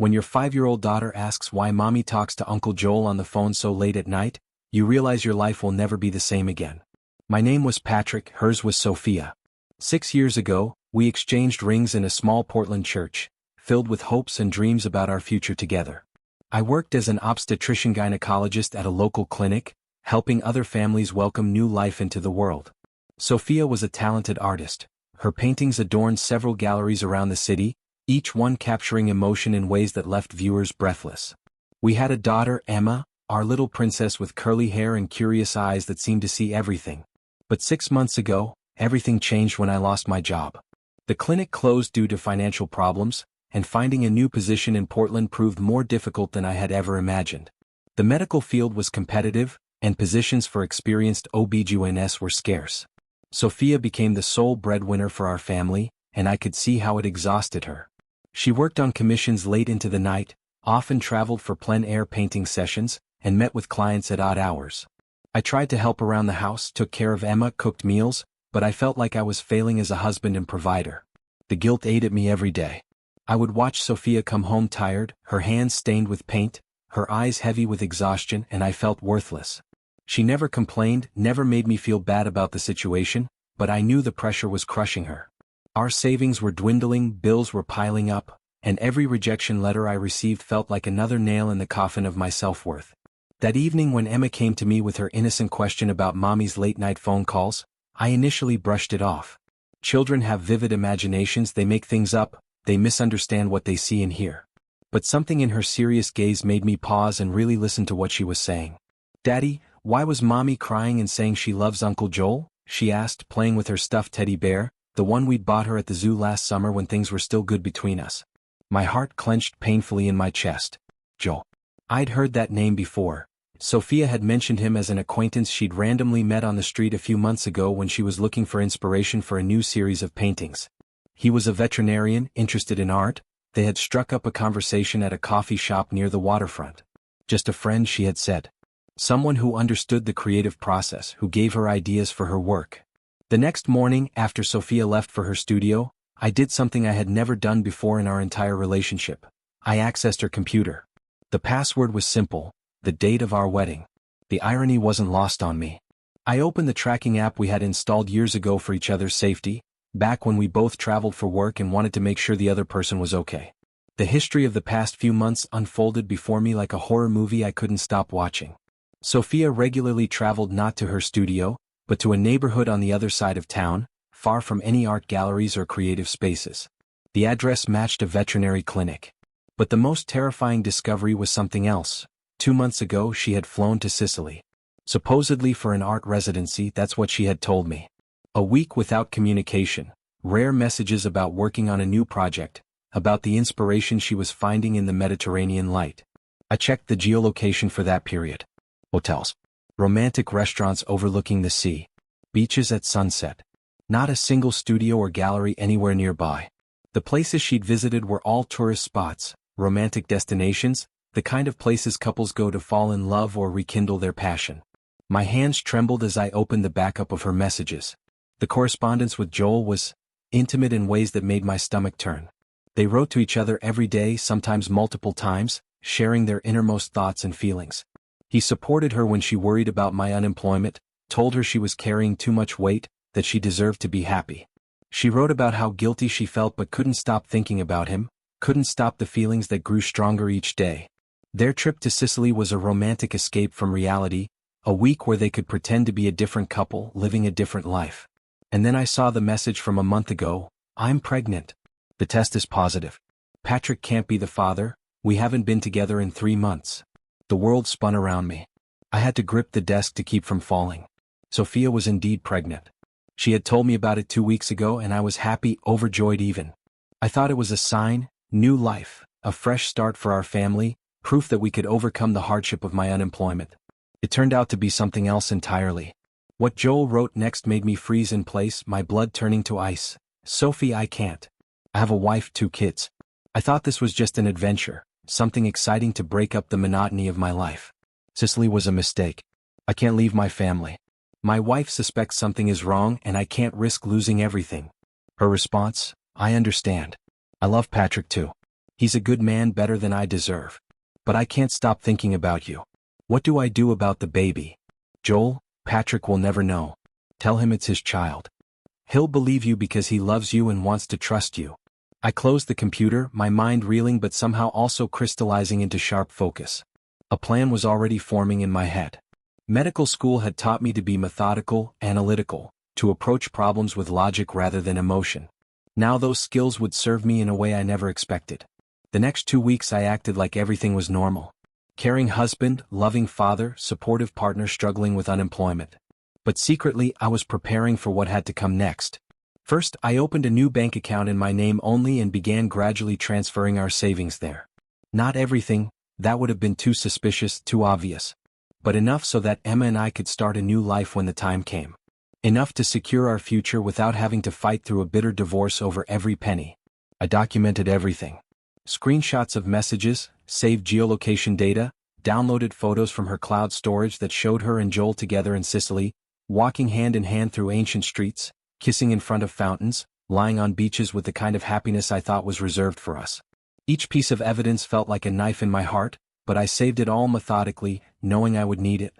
When your 5-year-old daughter asks why mommy talks to Uncle Joel on the phone so late at night, you realize your life will never be the same again. My name was Patrick, hers was Sofia. 6 years ago, we exchanged rings in a small Portland church, filled with hopes and dreams about our future together. I worked as an obstetrician-gynecologist at a local clinic, helping other families welcome new life into the world. Sofia was a talented artist. Her paintings adorned several galleries around the city, each one capturing emotion in ways that left viewers breathless. We had a daughter, Emma, our little princess with curly hair and curious eyes that seemed to see everything. But 6 months ago, everything changed when I lost my job. The clinic closed due to financial problems, and finding a new position in Portland proved more difficult than I had ever imagined. The medical field was competitive, and positions for experienced OB-GYNs were scarce. Sofia became the sole breadwinner for our family, and I could see how it exhausted her. She worked on commissions late into the night, often traveled for plein-air painting sessions, and met with clients at odd hours. I tried to help around the house, took care of Emma, cooked meals, but I felt like I was failing as a husband and provider. The guilt ate at me every day. I would watch Sofia come home tired, her hands stained with paint, her eyes heavy with exhaustion, and I felt worthless. She never complained, never made me feel bad about the situation, but I knew the pressure was crushing her. Our savings were dwindling, bills were piling up, and every rejection letter I received felt like another nail in the coffin of my self-worth. That evening when Emma came to me with her innocent question about mommy's late-night phone calls, I initially brushed it off. Children have vivid imaginations, they make things up, they misunderstand what they see and hear. But something in her serious gaze made me pause and really listen to what she was saying. "Daddy, why was mommy crying and saying she loves Uncle Joel?" she asked, playing with her stuffed teddy bear, the one we'd bought her at the zoo last summer when things were still good between us. My heart clenched painfully in my chest. Joel. I'd heard that name before. Sofia had mentioned him as an acquaintance she'd randomly met on the street a few months ago when she was looking for inspiration for a new series of paintings. He was a veterinarian, interested in art. They had struck up a conversation at a coffee shop near the waterfront. Just a friend, she had said. Someone who understood the creative process, who gave her ideas for her work. The next morning, after Sofia left for her studio, I did something I had never done before in our entire relationship. I accessed her computer. The password was simple: the date of our wedding. The irony wasn't lost on me. I opened the tracking app we had installed years ago for each other's safety, back when we both traveled for work and wanted to make sure the other person was okay. The history of the past few months unfolded before me like a horror movie I couldn't stop watching. Sofia regularly traveled not to her studio, but to a neighborhood on the other side of town, far from any art galleries or creative spaces. The address matched a veterinary clinic. But the most terrifying discovery was something else. 2 months ago she had flown to Sicily. Supposedly for an art residency, that's what she had told me. A week without communication, rare messages about working on a new project, about the inspiration she was finding in the Mediterranean light. I checked the geolocation for that period. Hotels. Romantic restaurants overlooking the sea. Beaches at sunset. Not a single studio or gallery anywhere nearby. The places she'd visited were all tourist spots, romantic destinations, the kind of places couples go to fall in love or rekindle their passion. My hands trembled as I opened the backup of her messages. The correspondence with Joel was intimate in ways that made my stomach turn. They wrote to each other every day, sometimes multiple times, sharing their innermost thoughts and feelings. He supported her when she worried about my unemployment, told her she was carrying too much weight, that she deserved to be happy. She wrote about how guilty she felt but couldn't stop thinking about him, couldn't stop the feelings that grew stronger each day. Their trip to Sicily was a romantic escape from reality, a week where they could pretend to be a different couple, living a different life. And then I saw the message from a month ago: "I'm pregnant. The test is positive. Patrick can't be the father, we haven't been together in 3 months." The world spun around me. I had to grip the desk to keep from falling. Sofia was indeed pregnant. She had told me about it 2 weeks ago and I was happy, overjoyed even. I thought it was a sign, new life, a fresh start for our family, proof that we could overcome the hardship of my unemployment. It turned out to be something else entirely. What Joel wrote next made me freeze in place, my blood turning to ice. "Sophie, I can't. I have a wife, 2 kids. I thought this was just an adventure, something exciting to break up the monotony of my life. Sicily was a mistake. I can't leave my family. My wife suspects something is wrong and I can't risk losing everything." Her response: "I understand. I love Patrick too. He's a good man, better than I deserve. But I can't stop thinking about you. What do I do about the baby? Joel, Patrick will never know. Tell him it's his child. He'll believe you because he loves you and wants to trust you. I closed the computer, my mind reeling but somehow also crystallizing into sharp focus. A plan was already forming in my head. Medical school had taught me to be methodical, analytical, to approach problems with logic rather than emotion. Now those skills would serve me in a way I never expected. The next 2 weeks I acted like everything was normal. Caring husband, loving father, supportive partner struggling with unemployment. But secretly I was preparing for what had to come next. First, I opened a new bank account in my name only and began gradually transferring our savings there. Not everything, that would have been too suspicious, too obvious. But enough so that Emma and I could start a new life when the time came. Enough to secure our future without having to fight through a bitter divorce over every penny. I documented everything. Screenshots of messages, saved geolocation data, downloaded photos from her cloud storage that showed her and Joel together in Sicily, walking hand in hand through ancient streets, kissing in front of fountains, lying on beaches with the kind of happiness I thought was reserved for us. Each piece of evidence felt like a knife in my heart, but I saved it all methodically, knowing I would need it.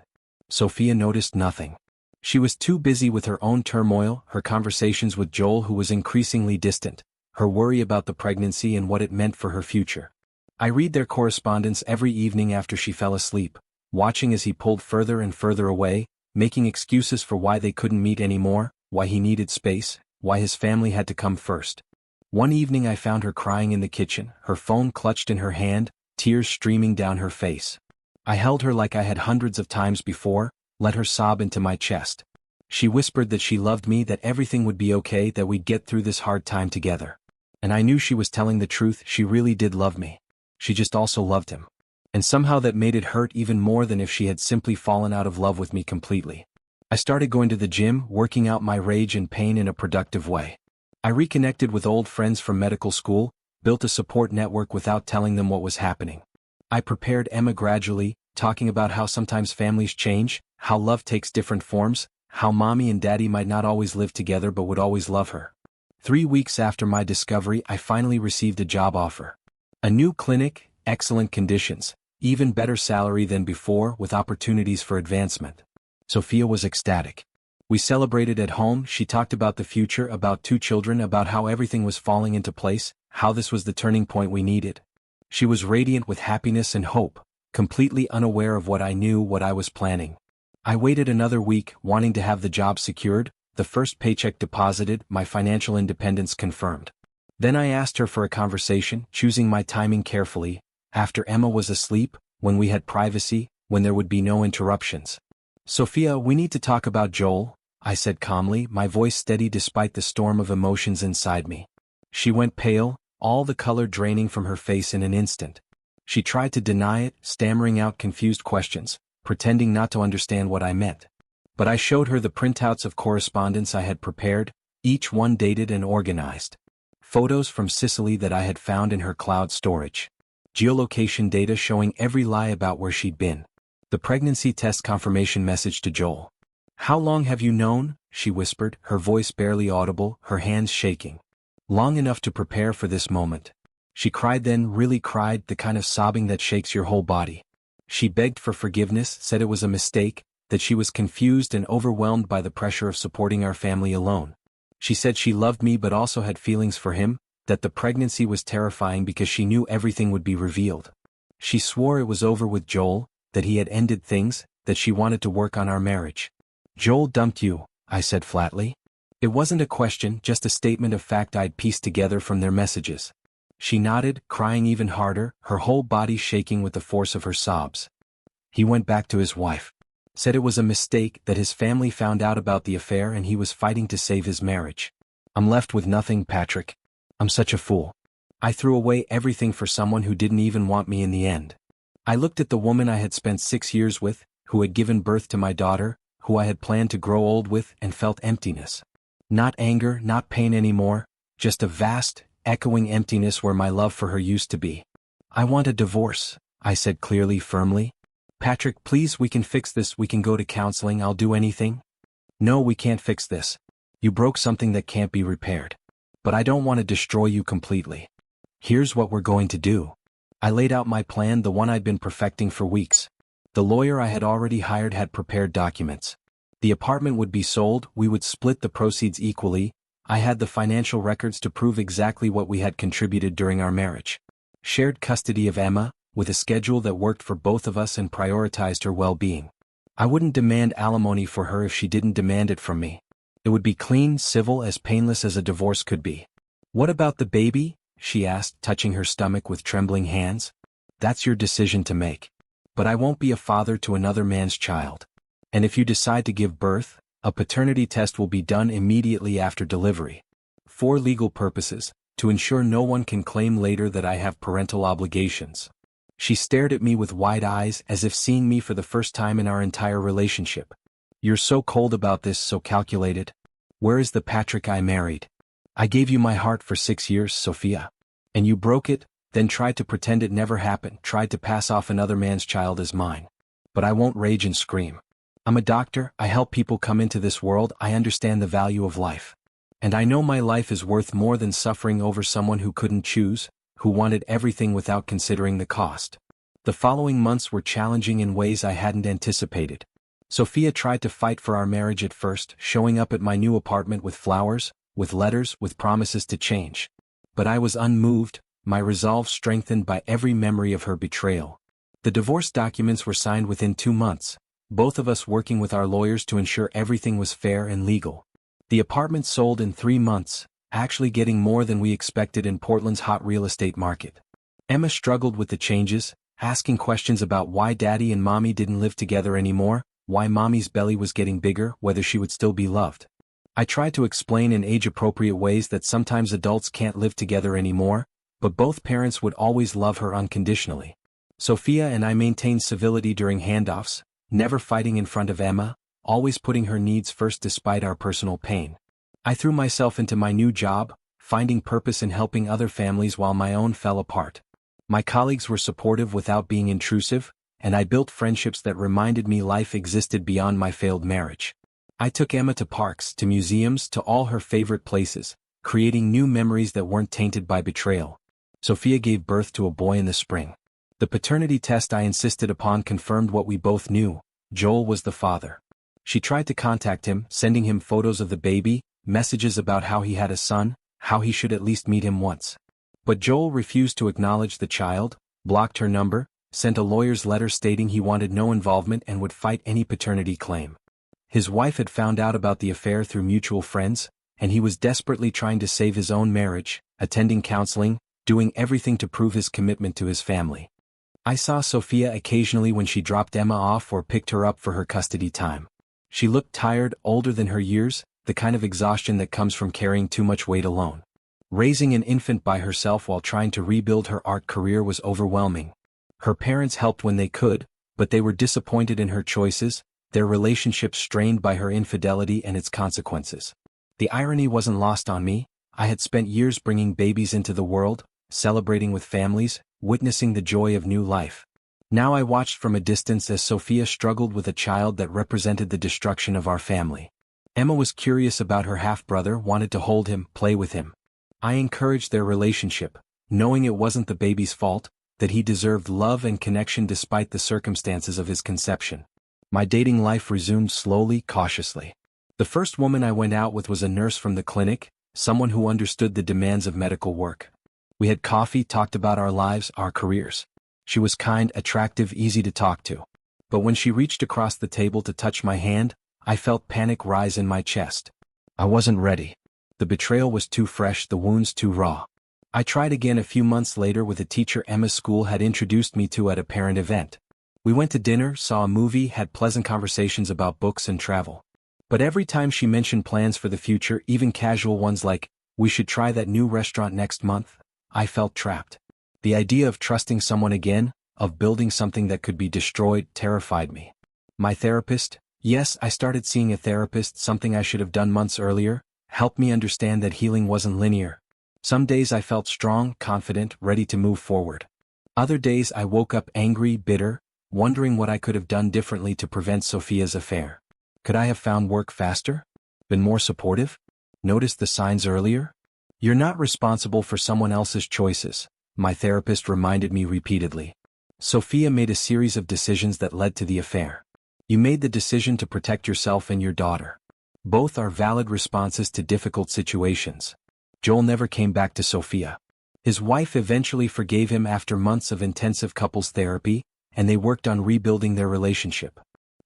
Sofia noticed nothing. She was too busy with her own turmoil, her conversations with Joel who was increasingly distant, her worry about the pregnancy and what it meant for her future. I read their correspondence every evening after she fell asleep, watching as he pulled further and further away, making excuses for why they couldn't meet anymore, why he needed space, why his family had to come first. One evening I found her crying in the kitchen, her phone clutched in her hand, tears streaming down her face. I held her like I had hundreds of times before, let her sob into my chest. She whispered that she loved me, that everything would be okay, that we'd get through this hard time together. And I knew she was telling the truth, she really did love me. She just also loved him. And somehow that made it hurt even more than if she had simply fallen out of love with me completely. I started going to the gym, working out my rage and pain in a productive way. I reconnected with old friends from medical school, built a support network without telling them what was happening. I prepared Emma gradually, talking about how sometimes families change, how love takes different forms, how mommy and daddy might not always live together but would always love her. 3 weeks after my discovery, I finally received a job offer. A new clinic, excellent conditions, even better salary than before with opportunities for advancement. Sofia was ecstatic. We celebrated at home, she talked about the future, about 2 children, about how everything was falling into place, how this was the turning point we needed. She was radiant with happiness and hope, completely unaware of what I knew, what I was planning. I waited another week, wanting to have the job secured, the first paycheck deposited, my financial independence confirmed. Then I asked her for a conversation, choosing my timing carefully, after Emma was asleep, when we had privacy, when there would be no interruptions. Sofia, we need to talk about Joel, I said calmly, my voice steady despite the storm of emotions inside me. She went pale, all the color draining from her face in an instant. She tried to deny it, stammering out confused questions, pretending not to understand what I meant. But I showed her the printouts of correspondence I had prepared, each one dated and organized. Photos from Sicily that I had found in her cloud storage. Geolocation data showing every lie about where she'd been. The pregnancy test confirmation message to Joel. "How long have you known?" she whispered, her voice barely audible, her hands shaking. "Long enough to prepare for this moment." She cried then, really cried, the kind of sobbing that shakes your whole body. She begged for forgiveness, said it was a mistake, that she was confused and overwhelmed by the pressure of supporting our family alone. She said she loved me but also had feelings for him, that the pregnancy was terrifying because she knew everything would be revealed. She swore it was over with Joel, that he had ended things, that she wanted to work on our marriage. "Joel dumped you," I said flatly. It wasn't a question, just a statement of fact I'd pieced together from their messages. She nodded, crying even harder, her whole body shaking with the force of her sobs. "He went back to his wife. Said it was a mistake, that his family found out about the affair and he was fighting to save his marriage. I'm left with nothing, Patrick. I'm such a fool. I threw away everything for someone who didn't even want me in the end. I looked at the woman I had spent 6 years with, who had given birth to my daughter, who I had planned to grow old with, and felt emptiness. Not anger, not pain anymore, just a vast, echoing emptiness where my love for her used to be. I want a divorce," I said clearly, firmly. "Patrick, please, we can fix this, we can go to counseling, I'll do anything." "No, we can't fix this. You broke something that can't be repaired. But I don't want to destroy you completely. Here's what we're going to do. I laid out my plan, the one I'd been perfecting for weeks. The lawyer I had already hired had prepared documents. The apartment would be sold, we would split the proceeds equally. I had the financial records to prove exactly what we had contributed during our marriage. Shared custody of Emma, with a schedule that worked for both of us and prioritized her well-being. I wouldn't demand alimony for her if she didn't demand it from me. It would be clean, civil, as painless as a divorce could be. What about the baby? She asked, touching her stomach with trembling hands. That's your decision to make. But I won't be a father to another man's child. And if you decide to give birth, a paternity test will be done immediately after delivery. For legal purposes, to ensure no one can claim later that I have parental obligations. She stared at me with wide eyes as if seeing me for the first time in our entire relationship. You're so cold about this, so calculated. Where is the Patrick I married? I gave you my heart for 6 years, Sofia. And you broke it, then tried to pretend it never happened, tried to pass off another man's child as mine. But I won't rage and scream. I'm a doctor, I help people come into this world, I understand the value of life. And I know my life is worth more than suffering over someone who couldn't choose, who wanted everything without considering the cost. The following months were challenging in ways I hadn't anticipated. Sofia tried to fight for our marriage at first, showing up at my new apartment with flowers, with letters, with promises to change. But I was unmoved, my resolve strengthened by every memory of her betrayal. The divorce documents were signed within 2 months, both of us working with our lawyers to ensure everything was fair and legal. The apartment sold in 3 months, actually getting more than we expected in Portland's hot real estate market. Emma struggled with the changes, asking questions about why Daddy and Mommy didn't live together anymore, why Mommy's belly was getting bigger, whether she would still be loved. I tried to explain in age-appropriate ways that sometimes adults can't live together anymore, but both parents would always love her unconditionally. Sofia and I maintained civility during handoffs, never fighting in front of Emma, always putting her needs first despite our personal pain. I threw myself into my new job, finding purpose in helping other families while my own fell apart. My colleagues were supportive without being intrusive, and I built friendships that reminded me life existed beyond my failed marriage. I took Emma to parks, to museums, to all her favorite places, creating new memories that weren't tainted by betrayal. Sofia gave birth to a boy in the spring. The paternity test I insisted upon confirmed what we both knew: Joel was the father. She tried to contact him, sending him photos of the baby, messages about how he had a son, how he should at least meet him once. But Joel refused to acknowledge the child, blocked her number, sent a lawyer's letter stating he wanted no involvement and would fight any paternity claim. His wife had found out about the affair through mutual friends, and he was desperately trying to save his own marriage, attending counseling, doing everything to prove his commitment to his family. I saw Sofia occasionally when she dropped Emma off or picked her up for her custody time. She looked tired, older than her years, the kind of exhaustion that comes from carrying too much weight alone. Raising an infant by herself while trying to rebuild her art career was overwhelming. Her parents helped when they could, but they were disappointed in her choices, their relationship strained by her infidelity and its consequences. The irony wasn't lost on me. I had spent years bringing babies into the world, celebrating with families, witnessing the joy of new life. Now I watched from a distance as Sofia struggled with a child that represented the destruction of our family. Emma was curious about her half-brother, wanted to hold him, play with him. I encouraged their relationship, knowing it wasn't the baby's fault, that he deserved love and connection despite the circumstances of his conception. My dating life resumed slowly, cautiously. The first woman I went out with was a nurse from the clinic, someone who understood the demands of medical work. We had coffee, talked about our lives, our careers. She was kind, attractive, easy to talk to. But when she reached across the table to touch my hand, I felt panic rise in my chest. I wasn't ready. The betrayal was too fresh, the wounds too raw. I tried again a few months later with a teacher Emma's school had introduced me to at a parent event. We went to dinner, saw a movie, had pleasant conversations about books and travel. But every time she mentioned plans for the future, even casual ones like, "We should try that new restaurant next month," I felt trapped. The idea of trusting someone again, of building something that could be destroyed, terrified me. My therapist, yes, I started seeing a therapist, something I should have done months earlier, helped me understand that healing wasn't linear. Some days I felt strong, confident, ready to move forward. Other days I woke up angry, bitter, wondering what I could have done differently to prevent Sofia's affair. Could I have found work faster? Been more supportive? Noticed the signs earlier? You're not responsible for someone else's choices, my therapist reminded me repeatedly. Sofia made a series of decisions that led to the affair. You made the decision to protect yourself and your daughter. Both are valid responses to difficult situations. Joel never came back to Sofia. His wife eventually forgave him after months of intensive couples therapy, and they worked on rebuilding their relationship.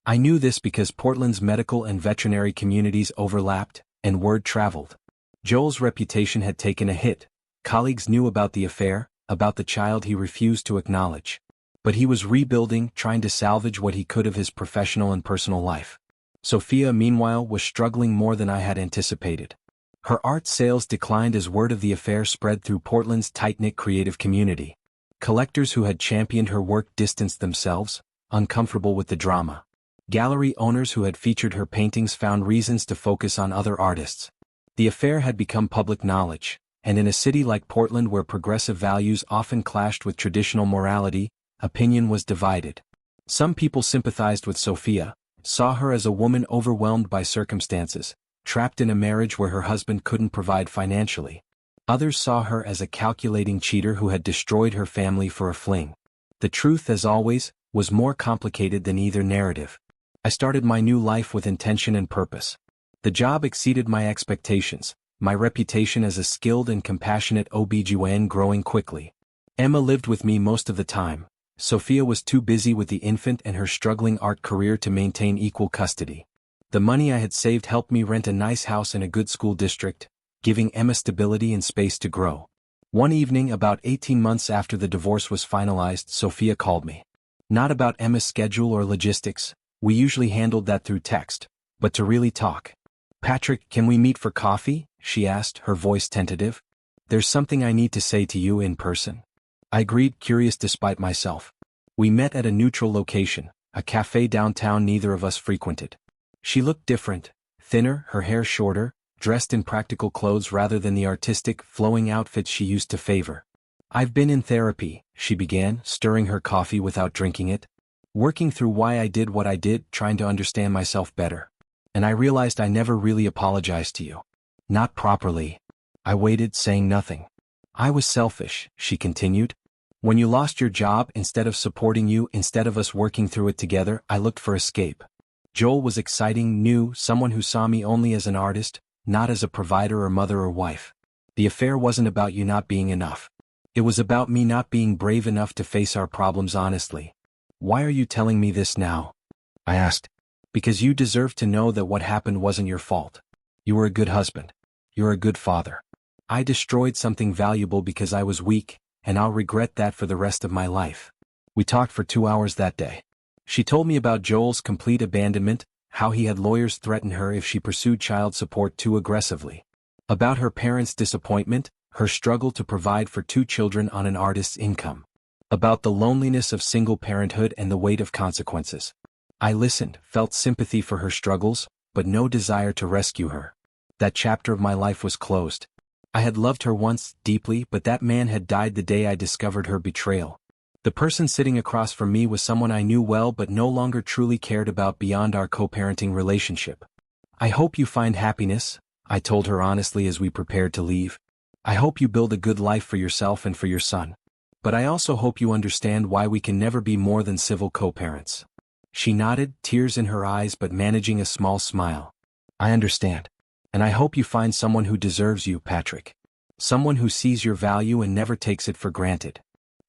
I knew this because Portland's medical and veterinary communities overlapped, and word traveled. Joel's reputation had taken a hit. Colleagues knew about the affair, about the child he refused to acknowledge. But he was rebuilding, trying to salvage what he could of his professional and personal life. Sofia, meanwhile, was struggling more than I had anticipated. Her art sales declined as word of the affair spread through Portland's tight-knit creative community. Collectors who had championed her work distanced themselves, uncomfortable with the drama. Gallery owners who had featured her paintings found reasons to focus on other artists. The affair had become public knowledge, and in a city like Portland where progressive values often clashed with traditional morality, opinion was divided. Some people sympathized with Sofia, saw her as a woman overwhelmed by circumstances, trapped in a marriage where her husband couldn't provide financially. Others saw her as a calculating cheater who had destroyed her family for a fling. The truth, as always, was more complicated than either narrative. I started my new life with intention and purpose. The job exceeded my expectations, my reputation as a skilled and compassionate OB-GYN growing quickly. Emma lived with me most of the time. Sofia was too busy with the infant and her struggling art career to maintain equal custody. The money I had saved helped me rent a nice house in a good school district, giving Emma stability and space to grow. One evening, about 18 months after the divorce was finalized, Sofia called me. Not about Emma's schedule or logistics, we usually handled that through text, but to really talk. "Patrick, can we meet for coffee?" she asked, her voice tentative. "There's something I need to say to you in person." I agreed, curious despite myself. We met at a neutral location, a cafe downtown neither of us frequented. She looked different, thinner, her hair shorter, dressed in practical clothes rather than the artistic, flowing outfits she used to favor. "I've been in therapy," she began, stirring her coffee without drinking it. "Working through why I did what I did, trying to understand myself better. And I realized I never really apologized to you. Not properly." I waited, saying nothing. "I was selfish," she continued. "When you lost your job, instead of supporting you, instead of us working through it together, I looked for escape. Joel was exciting, new, someone who saw me only as an artist, not as a provider or mother or wife. The affair wasn't about you not being enough. It was about me not being brave enough to face our problems honestly." "Why are you telling me this now?" I asked. "Because you deserve to know that what happened wasn't your fault. You were a good husband. You're a good father. I destroyed something valuable because I was weak, and I'll regret that for the rest of my life." We talked for 2 hours that day. She told me about Joel's complete abandonment, how he had lawyers threaten her if she pursued child support too aggressively. About her parents' disappointment, her struggle to provide for 2 children on an artist's income. About the loneliness of single parenthood and the weight of consequences. I listened, felt sympathy for her struggles, but no desire to rescue her. That chapter of my life was closed. I had loved her once, deeply, but that man had died the day I discovered her betrayal. The person sitting across from me was someone I knew well but no longer truly cared about beyond our co-parenting relationship. "I hope you find happiness," I told her honestly as we prepared to leave. "I hope you build a good life for yourself and for your son. But I also hope you understand why we can never be more than civil co-parents." She nodded, tears in her eyes but managing a small smile. "I understand. And I hope you find someone who deserves you, Patrick. Someone who sees your value and never takes it for granted."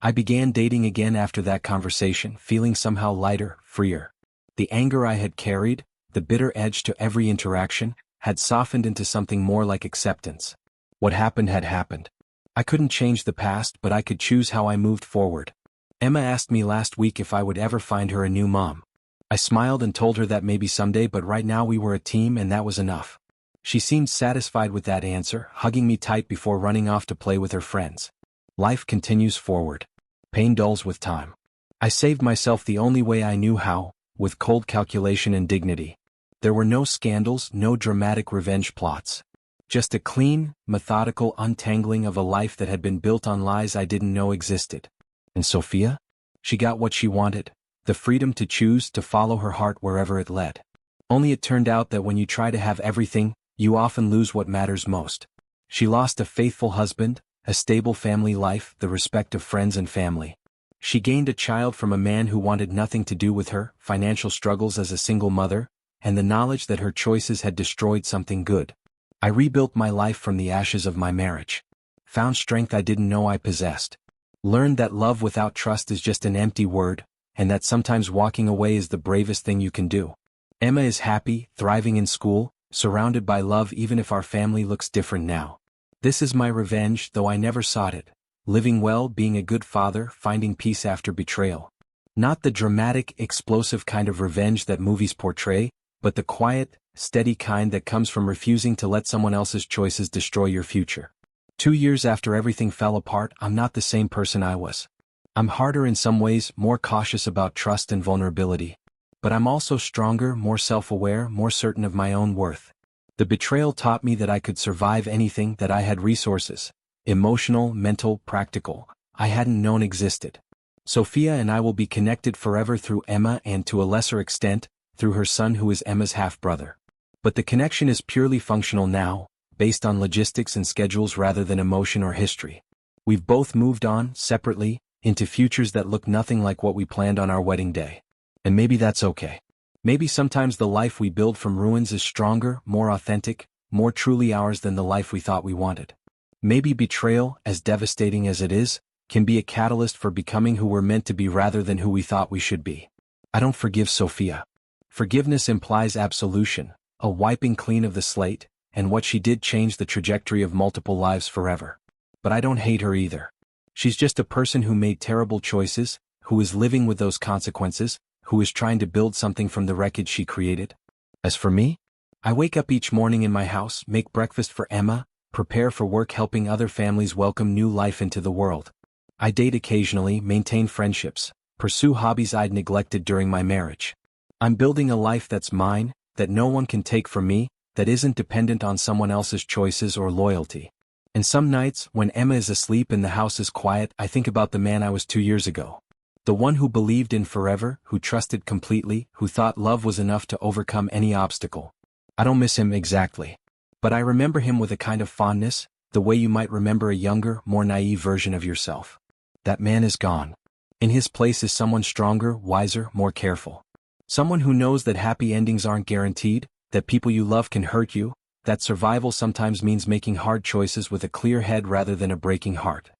I began dating again after that conversation, feeling somehow lighter, freer. The anger I had carried, the bitter edge to every interaction, had softened into something more like acceptance. What happened had happened. I couldn't change the past, but I could choose how I moved forward. Emma asked me last week if I would ever find her a new mom. I smiled and told her that maybe someday, but right now we were a team and that was enough. She seemed satisfied with that answer, hugging me tight before running off to play with her friends. Life continues forward. Pain dulls with time. I saved myself the only way I knew how, with cold calculation and dignity. There were no scandals, no dramatic revenge plots. Just a clean, methodical untangling of a life that had been built on lies I didn't know existed. And Sofia? She got what she wanted, the freedom to choose, to follow her heart wherever it led. Only it turned out that when you try to have everything, you often lose what matters most. She lost a faithful husband, a stable family life, the respect of friends and family. She gained a child from a man who wanted nothing to do with her, financial struggles as a single mother, and the knowledge that her choices had destroyed something good. I rebuilt my life from the ashes of my marriage. Found strength I didn't know I possessed. Learned that love without trust is just an empty word, and that sometimes walking away is the bravest thing you can do. Emma is happy, thriving in school, surrounded by love even if our family looks different now. This is my revenge, though I never sought it. Living well, being a good father, finding peace after betrayal. Not the dramatic, explosive kind of revenge that movies portray, but the quiet, steady kind that comes from refusing to let someone else's choices destroy your future. 2 years after everything fell apart, I'm not the same person I was. I'm harder in some ways, more cautious about trust and vulnerability. But I'm also stronger, more self-aware, more certain of my own worth. The betrayal taught me that I could survive anything, that I had resources. Emotional, mental, practical, I hadn't known existed. Sofia and I will be connected forever through Emma and, to a lesser extent, through her son who is Emma's half-brother. But the connection is purely functional now, based on logistics and schedules rather than emotion or history. We've both moved on, separately, into futures that look nothing like what we planned on our wedding day. And maybe that's okay. Maybe sometimes the life we build from ruins is stronger, more authentic, more truly ours than the life we thought we wanted. Maybe betrayal, as devastating as it is, can be a catalyst for becoming who we're meant to be rather than who we thought we should be. I don't forgive Sofia. Forgiveness implies absolution, a wiping clean of the slate, and what she did changed the trajectory of multiple lives forever. But I don't hate her either. She's just a person who made terrible choices, who is living with those consequences, who is trying to build something from the wreckage she created. As for me, I wake up each morning in my house, make breakfast for Emma, prepare for work helping other families welcome new life into the world. I date occasionally, maintain friendships, pursue hobbies I'd neglected during my marriage. I'm building a life that's mine, that no one can take from me, that isn't dependent on someone else's choices or loyalty. And some nights, when Emma is asleep and the house is quiet, I think about the man I was 2 years ago. The one who believed in forever, who trusted completely, who thought love was enough to overcome any obstacle. I don't miss him exactly. But I remember him with a kind of fondness, the way you might remember a younger, more naive version of yourself. That man is gone. In his place is someone stronger, wiser, more careful. Someone who knows that happy endings aren't guaranteed, that people you love can hurt you, that survival sometimes means making hard choices with a clear head rather than a breaking heart.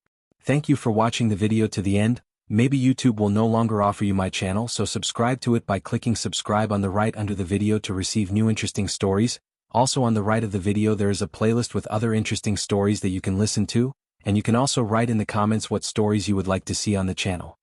Thank you for watching the video to the end. Maybe YouTube will no longer offer you my channel, so subscribe to it by clicking subscribe on the right under the video to receive new interesting stories. Also on the right of the video there is a playlist with other interesting stories that you can listen to, and you can also write in the comments what stories you would like to see on the channel.